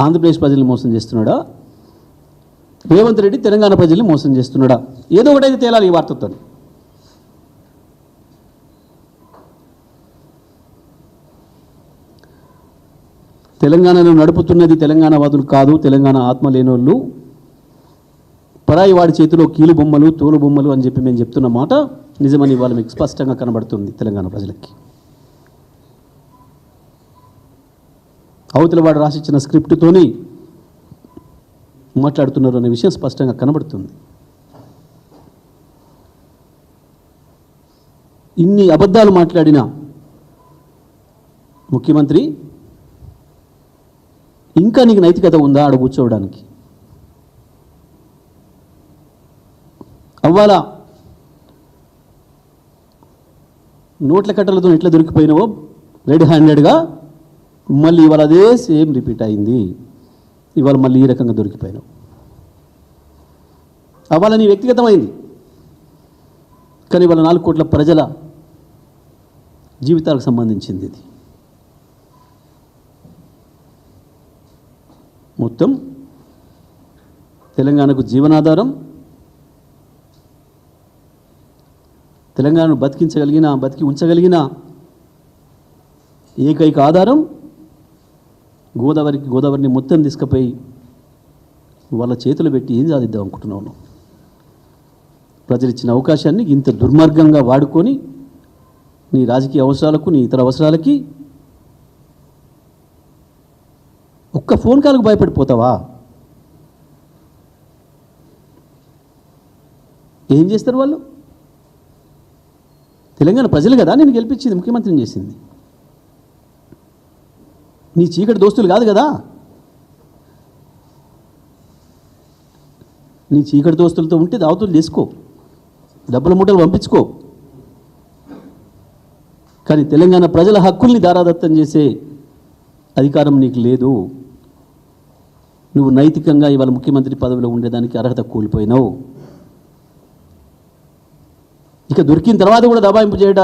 ఆంధ్రప్రదేశ్ ప్రజల్ని మోసం చేస్తున్నాడా, రేవంత్ రెడ్డి తెలంగాణ ప్రజల్ని మోసం చేస్తున్నాడా? ఏదో ఒకటైతే తేలాలి ఈ వార్తతో. తెలంగాణను నడుపుతున్నది తెలంగాణ వాదులు కాదు, తెలంగాణ ఆత్మ లేనోళ్ళు, పరాయి వాడి చేతిలో కీలు బొమ్మలు తోలు బొమ్మలు అని చెప్పి మేము చెప్తున్న మాట నిజమని ఇవాళ మీకు స్పష్టంగా కనబడుతుంది తెలంగాణ ప్రజలకి. అవతల వాడు రాసిచ్చిన స్క్రిప్ట్తోని మాట్లాడుతున్నారు అనే విషయం స్పష్టంగా కనబడుతుంది. ఇన్ని అబద్ధాలు మాట్లాడిన ముఖ్యమంత్రి ఇంకా నీకు నైతికత ఉందా ఆడ కూర్చోవడానికి? అవ్వాలా నోట్ల కట్టలతో ఎట్లా దొరికిపోయినావో రెడ్ హ్యాండెడ్గా మళ్ళీ ఇవాళ అదే సేమ్ రిపీట్ అయింది. ఇవాళ మళ్ళీ ఈ రకంగా దొరికిపోయినావు. అవ్వాల నీ వ్యక్తిగతమైంది, కానీ ఇవాళ 4 కోట్ల ప్రజల జీవితాలకు సంబంధించింది ఇది. మొత్తం తెలంగాణకు జీవనాధారం, తెలంగాణను బతికి ఉంచగలిగిన ఏకైక ఆధారం గోదావరిని మొత్తం తీసుకుపోయి వాళ్ళ చేతులు పెట్టి ఏం సాధిద్దాం అనుకుంటున్నాను. ప్రజలు ఇచ్చిన అవకాశాన్ని ఇంత దుర్మార్గంగా వాడుకొని నీ రాజకీయ అవసరాలకు, నీ ఇతర అవసరాలకి ఒక్క ఫోన్ కాల్కు భయపడిపోతావా? ఏం చేస్తారు వాళ్ళు? తెలంగాణ ప్రజలు కదా నేను గెలిపించింది, ముఖ్యమంత్రిని చేసింది. నీ చీకటి దోస్తులు కాదు కదా. నీ చీకటి దోస్తులతో ఉంటే దావతులు చేసుకో, డబ్బుల మూటలు పంపించుకో, కానీ తెలంగాణ ప్రజల హక్కుల్ని దారాదత్తం చేసే అధికారం నీకు లేదు. నువ్వు నైతికంగా ఇవాళ ముఖ్యమంత్రి పదవిలో ఉండేదానికి అర్హత కోల్పోయినావు. ఇక దొరికిన తర్వాత కూడా దబాయింపు చేయడానికి